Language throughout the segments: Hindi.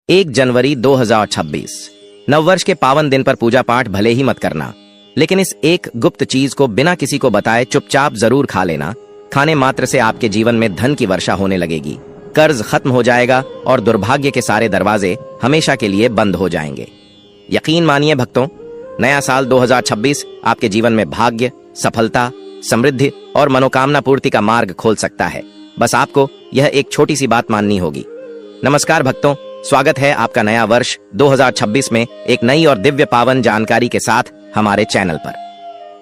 1 जनवरी 2026 नववर्ष के पावन दिन पर पूजा पाठ भले ही मत करना, लेकिन इस एक गुप्त चीज को बिना किसी को बताए चुपचाप जरूर खा लेना। खाने मात्र से आपके जीवन में धन की वर्षा होने लगेगी, कर्ज खत्म हो जाएगा और दुर्भाग्य के सारे दरवाजे हमेशा के लिए बंद हो जाएंगे। यकीन मानिए भक्तों, नया साल 2026 आपके जीवन में भाग्य, सफलता, समृद्धि और मनोकामना पूर्ति का मार्ग खोल सकता है। बस आपको यह एक छोटी सी बात माननी होगी। नमस्कार भक्तों, स्वागत है आपका नया वर्ष 2026 में एक नई और दिव्य पावन जानकारी के साथ हमारे चैनल पर।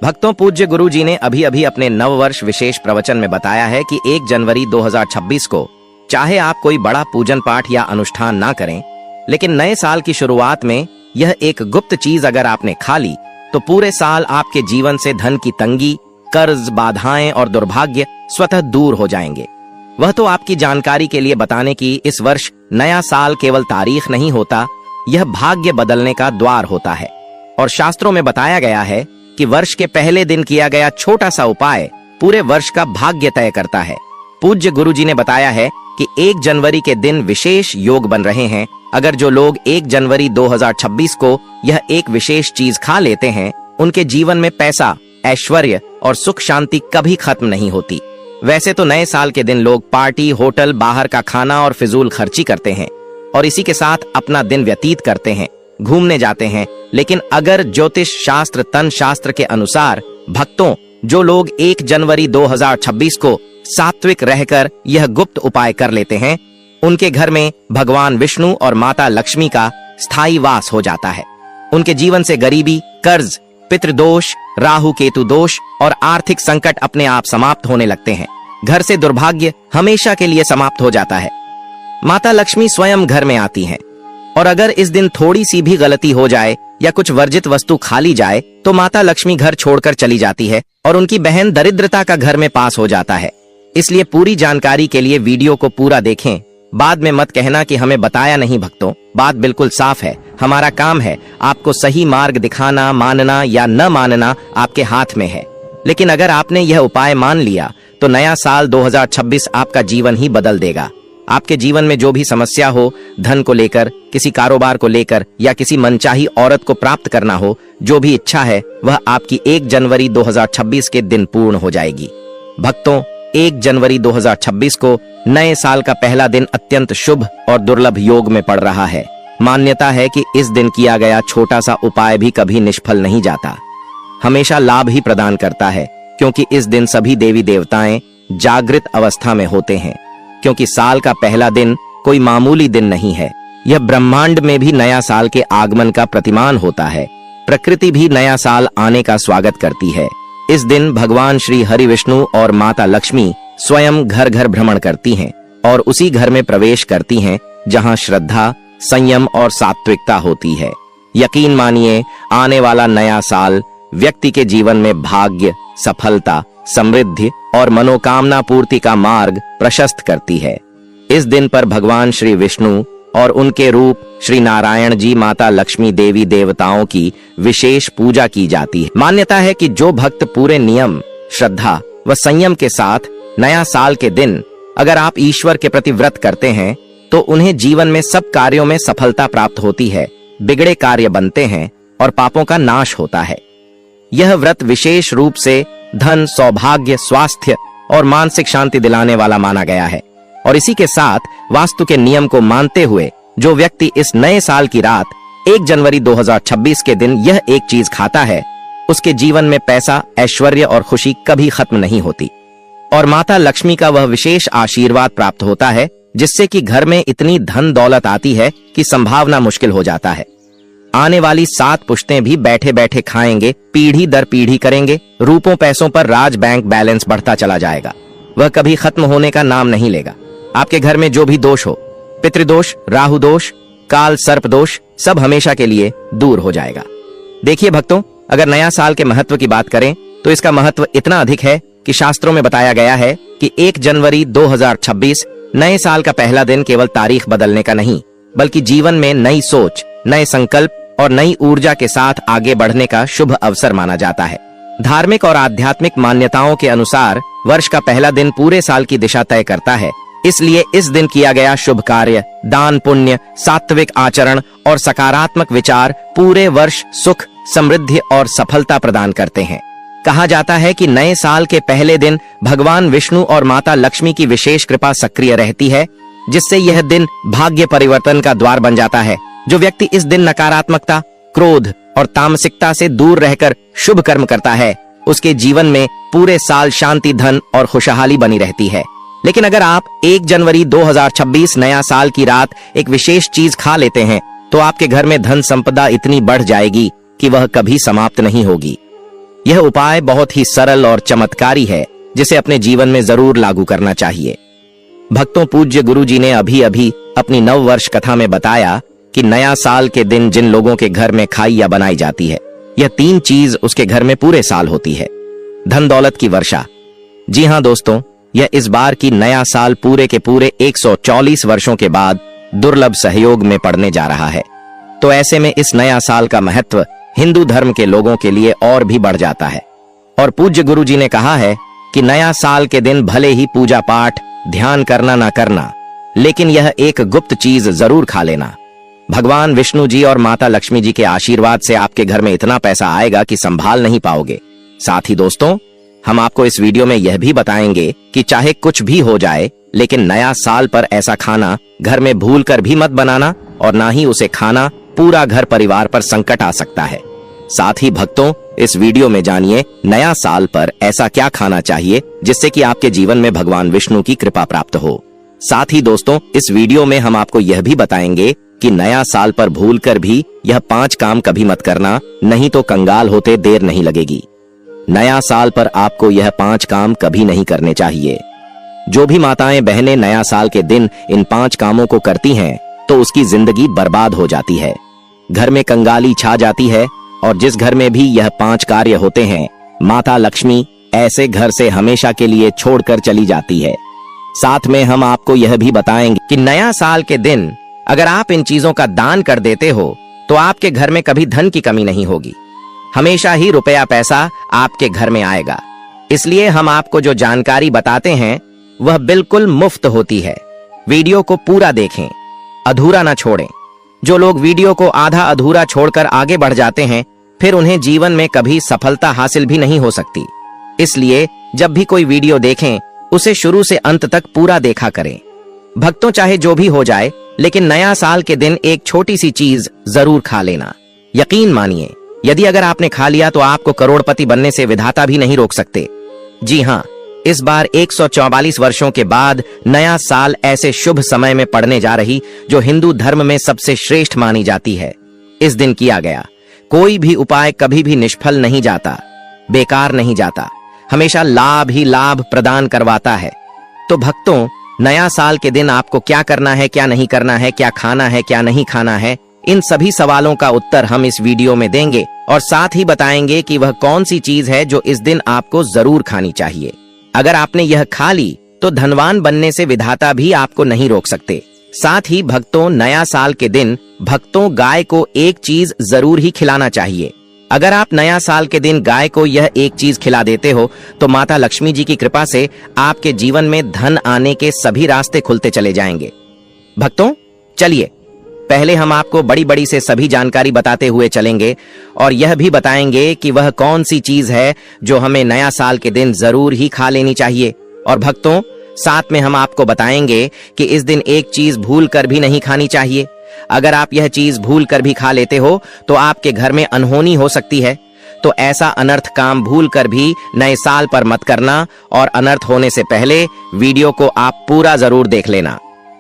भक्तों, पूज्य गुरु जी ने अभी अभी अपने नववर्ष विशेष प्रवचन में बताया है कि 1 जनवरी 2026 को चाहे आप कोई बड़ा पूजन पाठ या अनुष्ठान ना करें, लेकिन नए साल की शुरुआत में यह एक गुप्त चीज अगर आपने खा ली तो पूरे साल आपके जीवन से धन की तंगी, कर्ज, बाधाएं और दुर्भाग्य स्वतः दूर हो जाएंगे। वह तो आपकी जानकारी के लिए बताने की इस वर्ष नया साल केवल तारीख नहीं होता, यह भाग्य बदलने का द्वार होता है। और शास्त्रों में बताया गया है कि वर्ष के पहले दिन किया गया छोटा सा उपाय पूरे वर्ष का भाग्य तय करता है। पूज्य गुरु जी ने बताया है कि 1 जनवरी के दिन विशेष योग बन रहे हैं। अगर जो लोग 1 जनवरी 2026 को यह एक विशेष चीज खा लेते हैं, उनके जीवन में पैसा, ऐश्वर्य और सुख शांति कभी खत्म नहीं होती। वैसे तो नए साल के दिन लोग पार्टी, होटल, बाहर का खाना और फिजूल खर्ची करते हैं और इसी के साथ अपना दिन व्यतीत करते हैं, घूमने जाते हैं। लेकिन अगर ज्योतिष शास्त्र, तन शास्त्र के अनुसार भक्तों, जो लोग 1 जनवरी 2026 को सात्विक रहकर यह गुप्त उपाय कर लेते हैं, उनके घर में भगवान विष्णु और माता लक्ष्मी का स्थायी वास हो जाता है। उनके जीवन से गरीबी, कर्ज, पितृदोष, राहु केतु दोष और आर्थिक संकट अपने आप समाप्त होने लगते हैं। घर से दुर्भाग्य हमेशा के लिए समाप्त हो जाता है। माता लक्ष्मी स्वयं घर में आती हैं और अगर इस दिन थोड़ी सी भी गलती हो जाए या कुछ वर्जित वस्तु खा ली जाए तो माता लक्ष्मी घर छोड़कर चली जाती है और उनकी बहन दरिद्रता का घर में पास हो जाता है। इसलिए पूरी जानकारी के लिए वीडियो को पूरा देखें। बाद में मत कहना कि हमें बताया नहीं। भक्तों, बात बिल्कुल साफ है। हमारा काम है आपको सही मार्ग दिखाना। मानना या न मानना आपके हाथ में है। लेकिन अगर आपने यह उपाय मान लिया तो नया साल 2026 आपका जीवन ही बदल देगा। आपके जीवन में जो भी समस्या हो, धन को लेकर, किसी कारोबार को लेकर या किसी मनचाही औरत को प्राप्त करना हो, जो भी इच्छा है वह आपकी 1 जनवरी 2026 के दिन पूर्ण हो जाएगी। भक्तों, 1 जनवरी 2026 को नए साल का पहला दिन अत्यंत शुभ और दुर्लभ योग में पड़ रहा है। मान्यता है कि इस दिन किया गया छोटा सा उपाय भी कभी निष्फल नहीं जाता, हमेशा लाभ ही प्रदान करता है, क्योंकि इस दिन सभी देवी देवताएं जागृत अवस्था में होते हैं। क्योंकि साल का पहला दिन कोई मामूली दिन नहीं है, यह ब्रह्मांड में भी नया साल के आगमन का प्रतिमान होता है। प्रकृति भी नया साल आने का स्वागत करती है। इस दिन भगवान श्री हरि विष्णु और माता लक्ष्मी स्वयं घर घर भ्रमण करती हैं और उसी घर में प्रवेश करती हैं जहां श्रद्धा, संयम और सात्विकता होती है। यकीन मानिए, आने वाला नया साल व्यक्ति के जीवन में भाग्य, सफलता, समृद्धि और मनोकामना पूर्ति का मार्ग प्रशस्त करती है। इस दिन पर भगवान श्री विष्णु और उनके रूप श्री नारायण जी, माता लक्ष्मी, देवी देवताओं की विशेष पूजा की जाती है। मान्यता है कि जो भक्त पूरे नियम, श्रद्धा व संयम के साथ नया साल के दिन अगर आप ईश्वर के प्रति व्रत करते हैं तो उन्हें जीवन में सब कार्यों में सफलता प्राप्त होती है, बिगड़े कार्य बनते हैं और पापों का नाश होता है। यह व्रत विशेष रूप से धन, सौभाग्य, स्वास्थ्य और मानसिक शांति दिलाने वाला माना गया है। और इसी के साथ वास्तु के नियम को मानते हुए जो व्यक्ति इस नए साल की रात 1 जनवरी 2026 के दिन यह एक चीज खाता है, उसके जीवन में पैसा, ऐश्वर्य और खुशी कभी खत्म नहीं होती और माता लक्ष्मी का वह विशेष आशीर्वाद प्राप्त होता है, जिससे कि घर में इतनी धन दौलत आती है कि संभावना मुश्किल हो जाता है। आने वाली 7 पुश्तें भी बैठे बैठे खाएंगे, पीढ़ी दर पीढ़ी करेंगे। रूपों पैसों पर राज बैंक बैलेंस बढ़ता चला जाएगा, वह कभी खत्म होने का नाम नहीं लेगा। आपके घर में जो भी दोष हो, पितृदोष, राहु दोष, काल सर्प दोष, सब हमेशा के लिए दूर हो जाएगा। देखिए भक्तों, अगर नया साल के महत्व की बात करें तो इसका महत्व इतना अधिक है कि शास्त्रों में बताया गया है कि 1 जनवरी 2026 नए साल का पहला दिन केवल तारीख बदलने का नहीं, बल्कि जीवन में नई सोच, नए संकल्प और नई ऊर्जा के साथ आगे बढ़ने का शुभ अवसर माना जाता है। धार्मिक और आध्यात्मिक मान्यताओं के अनुसार वर्ष का पहला दिन पूरे साल की दिशा तय करता है। इसलिए इस दिन किया गया शुभ कार्य, दान पुण्य, सात्विक आचरण और सकारात्मक विचार पूरे वर्ष सुख, समृद्धि और सफलता प्रदान करते हैं। कहा जाता है कि नए साल के पहले दिन भगवान विष्णु और माता लक्ष्मी की विशेष कृपा सक्रिय रहती है, जिससे यह दिन भाग्य परिवर्तन का द्वार बन जाता है। जो व्यक्ति इस दिन नकारात्मकता, क्रोध और तामसिकता से दूर रहकर शुभ कर्म करता है, उसके जीवन में पूरे साल शांति, धन और खुशहाली बनी रहती है। लेकिन अगर आप 1 जनवरी 2026 नया साल की रात एक विशेष चीज खा लेते हैं, तो आपके घर में धन संपदा इतनी बढ़ जाएगी कि वह कभी समाप्त नहीं होगी। यह उपाय बहुत ही सरल और चमत्कारी है, जिसे अपने जीवन में जरूर लागू करना चाहिए। भक्तों, पूज्य गुरुजी ने अभी अभी अपनी नव वर्ष कथा में बताया कि नया साल के दिन जिन लोगों के घर में खाइया बनाई जाती है, यह 3 चीज उसके घर में पूरे साल होती है। धन दौलत की वर्षा। जी हाँ दोस्तों, यह इस बार की नया साल पूरे के पूरे 144 वर्षों के बाद दुर्लभ सहयोग में पड़ने जा रहा है। तो ऐसे में इस नया साल का महत्व हिंदू धर्म के लोगों के लिए और भी बढ़ जाता है। और पूज्य गुरुजी ने कहा है कि नया साल के दिन भले ही पूजा पाठ, ध्यान करना ना करना, लेकिन यह एक गुप्त चीज जरूर खा लेना। भगवान विष्णु जी और माता लक्ष्मी जी के आशीर्वाद से आपके घर में इतना पैसा आएगा कि संभाल नहीं पाओगे। साथ ही दोस्तों, हम आपको इस वीडियो में यह भी बताएंगे कि चाहे कुछ भी हो जाए, लेकिन नया साल पर ऐसा खाना घर में भूल कर भी मत बनाना, और ना ही उसे खाना, पूरा घर परिवार पर संकट आ सकता है। साथ ही भक्तों, इस वीडियो में जानिए नया साल पर ऐसा क्या खाना चाहिए जिससे कि आपके जीवन में भगवान विष्णु की कृपा प्राप्त हो। साथ ही दोस्तों, इस वीडियो में हम आपको यह भी बताएंगे कि नया साल पर भूल कर भी यह 5 काम कभी मत करना, नहीं तो कंगाल होते देर नहीं लगेगी। नया साल पर आपको यह 5 काम कभी नहीं करने चाहिए। जो भी माताएं बहनें नया साल के दिन इन 5 कामों को करती हैं, तो उसकी जिंदगी बर्बाद हो जाती है, घर में कंगाली छा जाती है, और जिस घर में भी यह 5 कार्य होते हैं, माता लक्ष्मी ऐसे घर से हमेशा के लिए छोड़कर चली जाती है। साथ में हम आपको यह भी बताएंगे कि नया साल के दिन अगर आप इन चीजों का दान कर देते हो, तो आपके घर में कभी धन की कमी नहीं होगी, हमेशा ही रुपया पैसा आपके घर में आएगा। इसलिए हम आपको जो जानकारी बताते हैं वह बिल्कुल मुफ्त होती है। वीडियो को पूरा देखें, अधूरा ना छोड़ें। जो लोग वीडियो को आधा अधूरा छोड़कर आगे बढ़ जाते हैं, फिर उन्हें जीवन में कभी सफलता हासिल भी नहीं हो सकती। इसलिए जब भी कोई वीडियो देखें, उसे शुरू से अंत तक पूरा देखा करें। भक्तों, चाहे जो भी हो जाए, लेकिन नया साल के दिन एक छोटी सी चीज जरूर खा लेना। यकीन मानिए, यदि अगर आपने खा लिया तो आपको करोड़पति बनने से विधाता भी नहीं रोक सकते। जी हाँ, इस बार 144 वर्षों के बाद नया साल ऐसे शुभ समय में पड़ने जा रही, जो हिंदू धर्म में सबसे श्रेष्ठ मानी जाती है। इस दिन किया गया कोई भी उपाय कभी भी निष्फल नहीं जाता, बेकार नहीं जाता, हमेशा लाभ ही लाभ प्रदान करवाता है। तो भक्तों, नया साल के दिन आपको क्या करना है, क्या नहीं करना है, क्या खाना है, क्या नहीं खाना है, इन सभी सवालों का उत्तर हम इस वीडियो में देंगे, और साथ ही बताएंगे कि वह कौन सी चीज है जो इस दिन आपको जरूर खानी चाहिए। अगर आपने यह खा ली तो धनवान बनने से विधाता भी आपको नहीं रोक सकते। साथ ही भक्तों, नया साल के दिन भक्तों गाय को एक चीज जरूर ही खिलाना चाहिए। अगर आप नया साल के दिन गाय को यह एक चीज खिला देते हो, तो माता लक्ष्मी जी की कृपा से आपके जीवन में धन आने के सभी रास्ते खुलते चले जाएंगे। भक्तों, चलिए पहले हम आपको बड़ी बड़ी से सभी जानकारी बताते हुए चलेंगे, और यह भी बताएंगे कि वह कौन सी चीज है जो हमें नया साल के दिन जरूर ही खा लेनी चाहिए। और भक्तों, साथ में हम आपको बताएंगे कि इस दिन एक चीज भूल कर भी नहीं खानी चाहिए। अगर आप यह चीज भूल कर भी खा लेते हो, तो आपके घर में अनहोनी हो सकती है। तो ऐसा अनर्थ काम भूल कर भी नए साल पर मत करना, और अनर्थ होने से पहले वीडियो को आप पूरा जरूर देख लेना।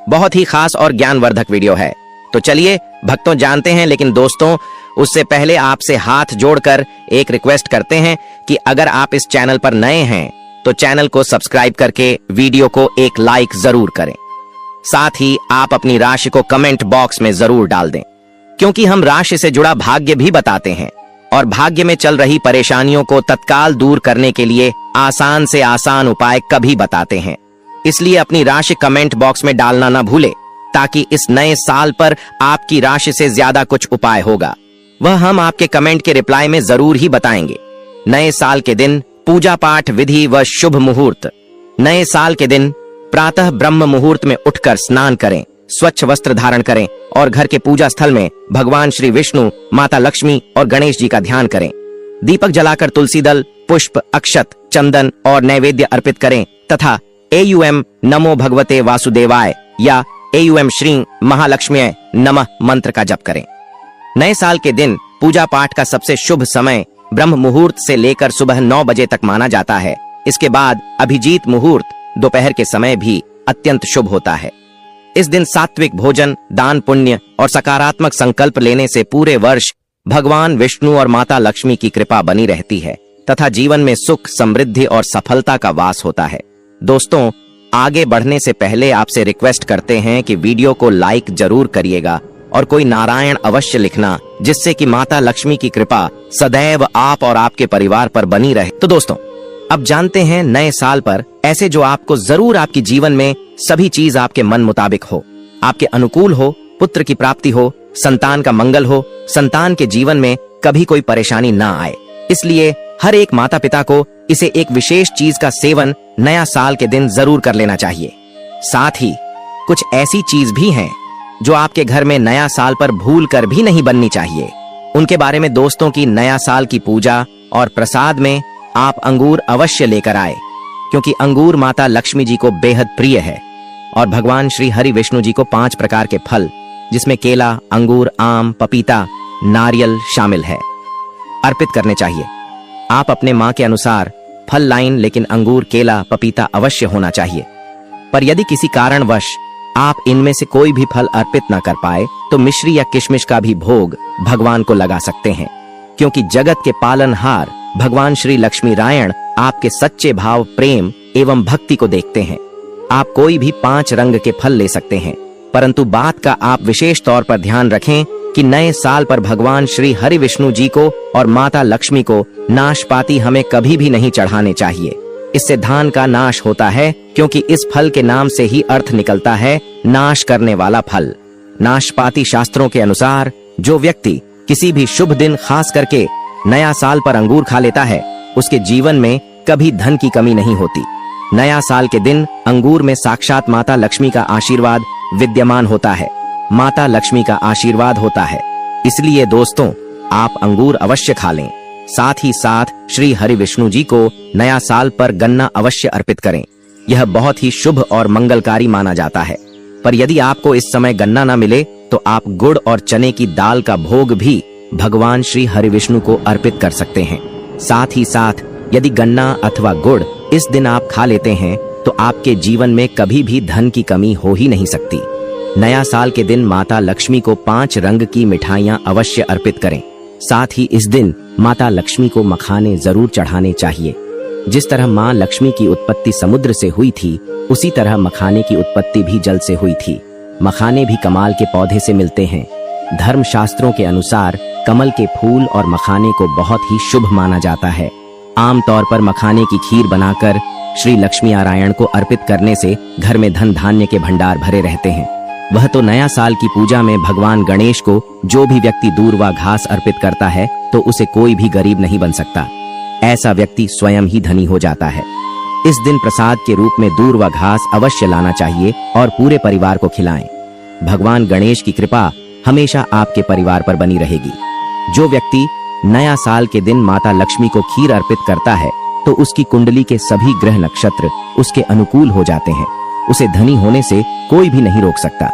बहुत ही खास और ज्ञानवर्धक वीडियो है। तो चलिए भक्तों जानते हैं, लेकिन दोस्तों उससे पहले आपसे हाथ जोड़कर एक रिक्वेस्ट करते हैं कि अगर आप इस चैनल पर नए हैं तो चैनल को सब्सक्राइब करके वीडियो को एक लाइक जरूर करें। साथ ही आप अपनी राशि को कमेंट बॉक्स में जरूर डाल दें, क्योंकि हम राशि से जुड़ा भाग्य भी बताते हैं, और भाग्य में चल रही परेशानियों को तत्काल दूर करने के लिए आसान से आसान उपाय कभी बताते हैं। इसलिए अपनी राशि कमेंट बॉक्स में डालना ना भूले, ताकि इस नए साल पर आपकी राशि से ज्यादा कुछ उपाय होगा, वह हम आपके कमेंट के रिप्लाई में जरूर ही बताएंगे। नए साल के दिन पूजा पाठ विधि व शुभ मुहूर्त। नए साल के दिन प्रातः ब्रह्म मुहूर्त में उठकर स्नान करें, स्वच्छ वस्त्र धारण करें और घर के पूजा स्थल में भगवान श्री विष्णु, माता लक्ष्मी और गणेश जी का ध्यान करें। दीपक जलाकर तुलसी दल, पुष्प, अक्षत, चंदन और नैवेद्य अर्पित करें तथा एयुएम नमो भगवते वासुदेवाय या एयुएम श्री महालक्ष्म्यै नमः मंत्र का जप करें। नए साल के दिन पूजा पाठ का सबसे शुभ समय ब्रह्म मुहूर्त से लेकर सुबह 9 बजे तक माना जाता है। इसके बाद अभिजीत मुहूर्त दोपहर के समय भी अत्यंत शुभ होता है। इस दिन सात्विक भोजन, दान पुण्य और सकारात्मक संकल्प लेने से पूरे वर्ष भगवान विष्णु और माता लक्ष्मी की कृपा बनी रहती है तथा जीवन में सुख, समृद्धि और सफलता का वास होता है। दोस्तों, आगे बढ़ने से पहले आपसे रिक्वेस्ट करते हैं कि वीडियो को लाइक जरूर करिएगा और कोई नारायण अवश्य लिखना, जिससे कि माता लक्ष्मी की कृपा सदैव आप और आपके परिवार पर बनी रहे। तो दोस्तों, अब जानते हैं नए साल पर ऐसे जो आपको जरूर आपकी जीवन में सभी चीज आपके मन मुताबिक हो, आपके अनुकूल हो, पुत्र की प्राप्ति हो, संतान का मंगल हो, संतान के जीवन में कभी कोई परेशानी ना आए। इसलिए हर एक माता पिता को इसे एक विशेष चीज का सेवन नया साल के दिन जरूर कर लेना चाहिए। साथ ही कुछ ऐसी चीज भी हैं जो आपके घर में नया साल पर भूल कर भी नहीं बननी चाहिए। उनके बारे में दोस्तों की नया साल की पूजा और प्रसाद में आप अंगूर अवश्य लेकर आए, क्योंकि अंगूर माता लक्ष्मी जी को बेहद प्रिय है और भगवान श्री हरि विष्णु जी को 5 प्रकार के फल, जिसमें केला, अंगूर, आम, पपीता, नारियल शामिल है, अर्पित करने चाहिए। आप अपने माँ के अनुसार फल लाइन, लेकिन अंगूर, केला, पपीता अवश्य होना चाहिए। पर यदि किसी कारणवश आप इनमें से कोई भी फल अर्पित न कर पाए तो मिश्री या किशमिश का भी भोग भगवान को लगा सकते हैं, क्योंकि जगत के पालनहार भगवान श्री लक्ष्मी नारायण आपके सच्चे भाव, प्रेम एवं भक्ति को देखते हैं। आप कोई भी 5 रंग के फल ले सकते हैं, परंतु बात का आप विशेष तौर पर ध्यान रखें कि नए साल पर भगवान श्री हरि विष्णु जी को और माता लक्ष्मी को नाशपाती हमें कभी भी नहीं चढ़ाने चाहिए। इससे धान का नाश होता है, क्योंकि इस फल के नाम से ही अर्थ निकलता है नाश करने वाला फल। नाशपाती शास्त्रों के अनुसार जो व्यक्ति किसी भी शुभ दिन, खास करके नया साल पर अंगूर खा लेता है, उसके जीवन में कभी धन की कमी नहीं होती। नया साल के दिन अंगूर में साक्षात माता लक्ष्मी का आशीर्वाद विद्यमान होता है, माता लक्ष्मी का आशीर्वाद होता है। इसलिए दोस्तों, आप अंगूर अवश्य खा लें। साथ ही साथ श्री हरि विष्णु जी को नया साल पर गन्ना अवश्य अर्पित करें। यह बहुत ही शुभ और मंगलकारी माना जाता है। पर यदि आपको इस समय गन्ना न मिले तो आप गुड़ और चने की दाल का भोग भी भगवान श्री हरि विष्णु को अर्पित कर सकते हैं। साथ ही साथ यदि गन्ना अथवा गुड़ इस दिन आप खा लेते हैं तो आपके जीवन में कभी भी धन की कमी हो ही नहीं सकती। नया साल के दिन माता लक्ष्मी को 5 रंग की मिठाइयां अवश्य अर्पित करें। साथ ही इस दिन माता लक्ष्मी को मखाने जरूर चढ़ाने चाहिए। जिस तरह माँ लक्ष्मी की उत्पत्ति समुद्र से हुई थी, उसी तरह मखाने की उत्पत्ति भी जल से हुई थी। मखाने भी कमाल के पौधे से मिलते हैं। धर्म शास्त्रों के अनुसार कमल के फूल और मखाने को बहुत ही शुभ माना जाता है। आमतौर पर मखाने की खीर बनाकर श्री लक्ष्मी नारायण को अर्पित करने से घर में धन धान्य के भंडार भरे रहते हैं। वह तो नया साल की पूजा में भगवान गणेश को जो भी व्यक्ति दूर व घास अर्पित करता है तो उसे कोई भी गरीब नहीं बन सकता। ऐसा व्यक्ति स्वयं ही धनी हो जाता है। इस दिन प्रसाद के रूप में दूर व घास अवश्य लाना चाहिए और पूरे परिवार को खिलाएं। भगवान गणेश की कृपा हमेशा आपके परिवार पर बनी रहेगी। जो व्यक्ति नया साल के दिन माता लक्ष्मी को खीर अर्पित करता है तो उसकी कुंडली के सभी ग्रह नक्षत्र उसके अनुकूल हो जाते हैं। उसे धनी होने से कोई भी नहीं रोक सकता।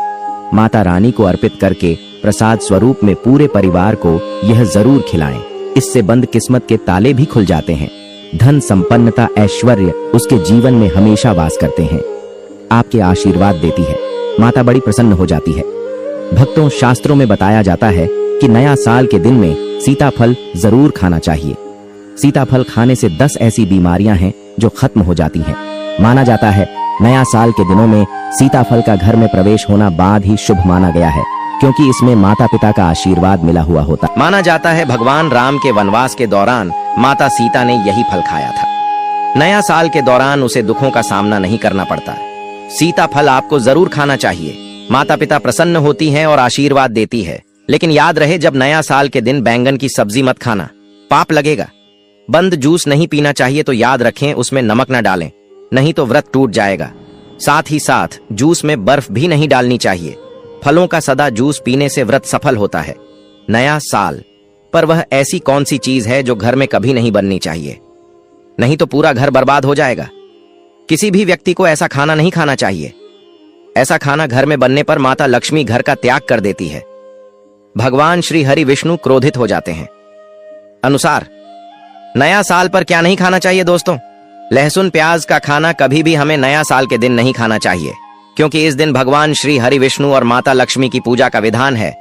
माता रानी को अर्पित करके प्रसाद स्वरूप में पूरे परिवार को यह जरूर खिलाएं। इससे बंद किस्मत के ताले भी खुल जाते हैं। धन, संपन्नता, ऐश्वर्य उसके जीवन में हमेशा वास करते हैं। आपके आशीर्वाद देती है। माता बड़ी प्रसन्न हो जाती है। भक्तों, शास्त्रों में बताया जाता है कि नया साल के दिन में सीताफल जरूर खाना चाहिए। सीताफल खाने से 10 ऐसी बीमारियां हैं जो खत्म हो जाती हैं। माना जाता है नया साल के दिनों में सीताफल का घर में प्रवेश होना बाद ही शुभ माना गया है, क्योंकि इसमें माता पिता का आशीर्वाद मिला हुआ होता। माना जाता है भगवान राम के वनवास के दौरान माता सीता ने यही फल खाया था। नया साल के दौरान उसे दुखों का सामना नहीं करना पड़ता। सीताफल आपको जरूर खाना चाहिए। माता पिता प्रसन्न होती हैं और आशीर्वाद देती है। लेकिन याद रहे, जब नया साल के दिन बैंगन की सब्जी मत खाना, पाप लगेगा। बंद जूस नहीं पीना चाहिए तो याद रखें उसमें नमक न डालें, नहीं तो व्रत टूट जाएगा। साथ ही साथ जूस में बर्फ भी नहीं डालनी चाहिए। फलों का सदा जूस पीने से व्रत सफल होता है। नया साल पर वह ऐसी कौन सी चीज है जो घर में कभी नहीं बननी चाहिए, नहीं तो पूरा घर बर्बाद हो जाएगा। किसी भी व्यक्ति को ऐसा खाना नहीं खाना चाहिए। ऐसा खाना घर में बनने पर माता लक्ष्मी घर का त्याग कर देती है। भगवान श्री हरि विष्णु क्रोधित हो जाते हैं। अनुसार नया साल पर क्या नहीं खाना चाहिए दोस्तों? लहसुन प्याज का खाना कभी भी हमें नया साल के दिन नहीं खाना चाहिए, क्योंकि इस दिन भगवान श्री हरि विष्णु और माता लक्ष्मी की पूजा का विधान है।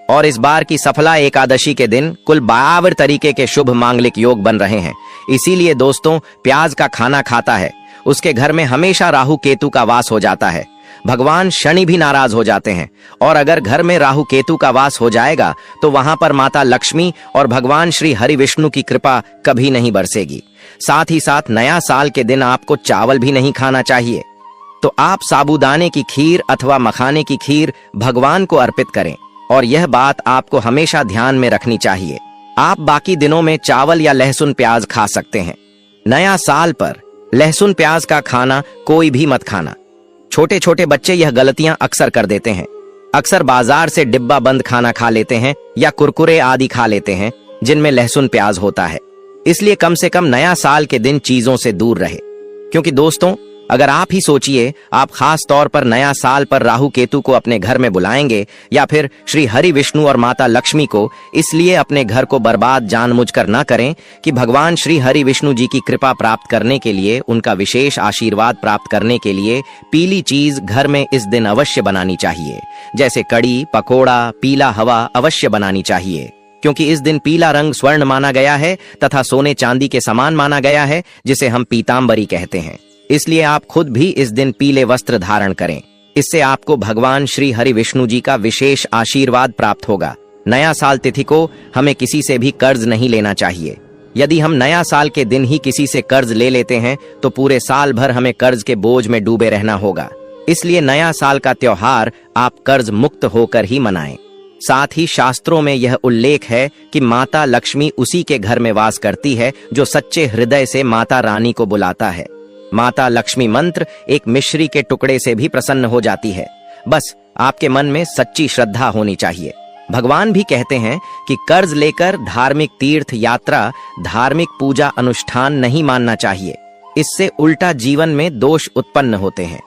और इस बार की सफला एकादशी के दिन कुल 52 तरीके के शुभ मांगलिक योग बन रहे हैं। इसीलिए दोस्तों, प्याज का खाना खाता है उसके घर में हमेशा राहु केतु का वास हो जाता है। भगवान शनि भी नाराज हो जाते हैं, और अगर घर में राहु केतु का वास हो जाएगा तो वहां पर माता लक्ष्मी और भगवान श्री हरि विष्णु की कृपा कभी नहीं बरसेगी। साथ ही साथ नया साल के दिन आपको चावल भी नहीं खाना चाहिए। तो आप साबूदाने की खीर अथवा मखाने की खीर भगवान को अर्पित करें, और यह बात आपको हमेशा ध्यान में रखनी चाहिए। आप बाकी दिनों में चावल या लहसुन प्याज खा सकते हैं। नया साल पर लहसुन प्याज का खाना कोई भी मत खाना। छोटे छोटे बच्चे यह गलतियां अक्सर कर देते हैं। अक्सर बाजार से डिब्बा बंद खाना खा लेते हैं या कुरकुरे आदि खा लेते हैं जिनमें लहसुन प्याज होता है। इसलिए कम से कम नया साल के दिन चीजों से दूर रहे। क्योंकि दोस्तों, अगर आप ही सोचिए, आप खास तौर पर नया साल पर राहु केतु को अपने घर में बुलाएंगे या फिर श्री हरि विष्णु और माता लक्ष्मी को, इसलिए अपने घर को बर्बाद जानबूझकर न करें कि भगवान श्री हरि विष्णु जी की कृपा प्राप्त करने के लिए, उनका विशेष आशीर्वाद प्राप्त करने के लिए पीली चीज घर में इस दिन अवश्य बनानी चाहिए। जैसे कड़ी, पकोड़ा, पीला हवा अवश्य बनानी चाहिए, क्योंकि इस दिन पीला रंग स्वर्ण माना गया है तथा सोने चांदी के समान माना गया है, जिसे हम पीतांबरी कहते हैं। इसलिए आप खुद भी इस दिन पीले वस्त्र धारण करें। इससे आपको भगवान श्री हरि विष्णु जी का विशेष आशीर्वाद प्राप्त होगा। नया साल तिथि को हमें किसी से भी कर्ज नहीं लेना चाहिए। यदि हम नया साल के दिन ही किसी से कर्ज ले लेते हैं तो पूरे साल भर हमें कर्ज के बोझ में डूबे रहना होगा। इसलिए नया साल का त्योहार आप कर्ज मुक्त होकर ही मनाएं। साथ ही शास्त्रों में यह उल्लेख है कि माता लक्ष्मी उसी के घर में वास करती है जो सच्चे हृदय से माता रानी को बुलाता है। माता लक्ष्मी मंत्र एक मिश्री के टुकड़े से भी प्रसन्न हो जाती है। बस आपके मन में सच्ची श्रद्धा होनी चाहिए। भगवान भी कहते हैं कि कर्ज लेकर धार्मिक तीर्थ यात्रा, धार्मिक पूजा अनुष्ठान नहीं मानना चाहिए। इससे उल्टा जीवन में दोष उत्पन्न होते हैं।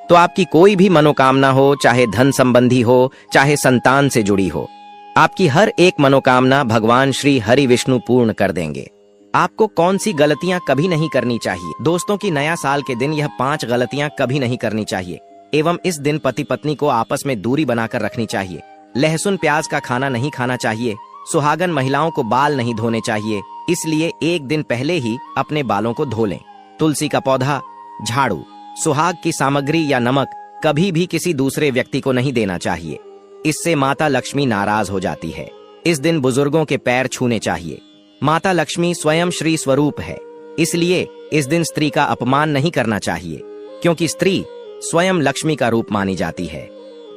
तो आपकी कोई भी मनोकामना हो, चाहे धन संबंधी हो, चाहे संतान से जुड़ी हो, आपकी हर एक मनोकामना भगवान श्री हरि विष्णु पूर्ण कर देंगे। आपको कौन सी गलतियां कभी नहीं करनी चाहिए? दोस्तों की नया साल के दिन यह 5 गलतियां कभी नहीं करनी चाहिए, एवं इस दिन पति पत्नी को आपस में दूरी बनाकर रखनी चाहिए। लहसुन प्याज का खाना नहीं खाना चाहिए। सुहागन महिलाओं को बाल नहीं धोने चाहिए, इसलिए एक दिन पहले ही अपने बालों को धो लें। तुलसी का पौधा, झाड़ू, सुहाग की सामग्री या नमक कभी भी किसी दूसरे व्यक्ति को नहीं देना चाहिए। इससे माता लक्ष्मी नाराज हो जाती है। इस दिन बुजुर्गों के पैर छूने चाहिए। माता लक्ष्मी स्वयं श्री स्वरूप है, इसलिए इस दिन स्त्री का अपमान नहीं करना चाहिए, क्योंकि स्त्री स्वयं लक्ष्मी का रूप मानी जाती है।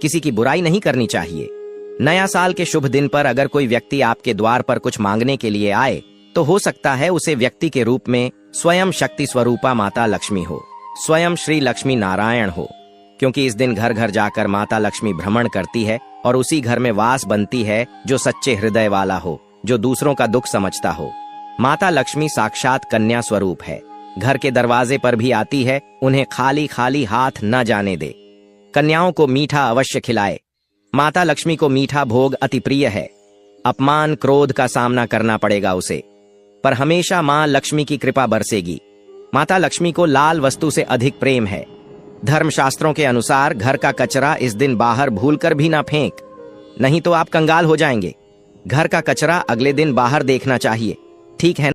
किसी की बुराई नहीं करनी चाहिए। नया साल के शुभ दिन पर अगर कोई व्यक्ति आपके द्वार पर कुछ मांगने के लिए आए तो हो सकता है उसे व्यक्ति के रूप में स्वयं शक्ति स्वरूपा माता लक्ष्मी हो, स्वयं श्री लक्ष्मी नारायण हो, क्योंकि इस दिन घर घर जाकर माता लक्ष्मी भ्रमण करती है और उसी घर में वास बनती है जो सच्चे हृदय वाला हो, जो दूसरों का दुख समझता हो। माता लक्ष्मी साक्षात कन्या स्वरूप है। घर के दरवाजे पर भी आती है, उन्हें खाली खाली हाथ न जाने दे। कन्याओं को मीठा अवश्य खिलाए। माता लक्ष्मी को मीठा भोग अति प्रिय है। अपमान क्रोध का सामना करना पड़ेगा उसे, पर हमेशा मां लक्ष्मी की कृपा बरसेगी। माता लक्ष्मी को लाल वस्तु से अधिक प्रेम है। धर्मशास्त्रों के अनुसार घर का कचरा इस दिन बाहर भूलकर भी ना फेंक, नहीं तो आप कंगाल हो जाएंगे। घर का कचरा अगले दिन बाहर देखना चाहिए, ठीक है?